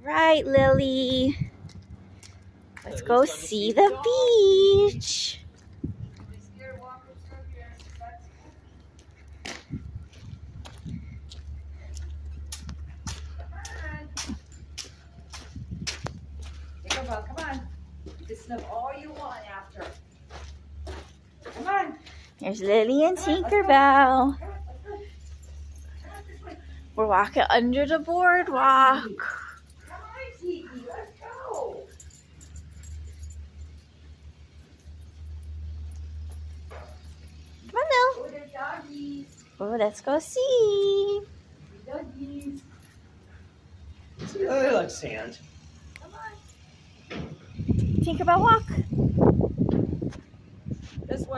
right, Lily. Let's go see the beach. Tinkerbell, come on. You can sniff all you want after. Come on. Here's Lily and Tinkerbell. We're walking under the boardwalk. Come on, Tiki. Let's go. Come on now. Oh, there's doggies. Oh, let's go see. Doggies. They like sand. Come on. Tinkerbell, walk. This way.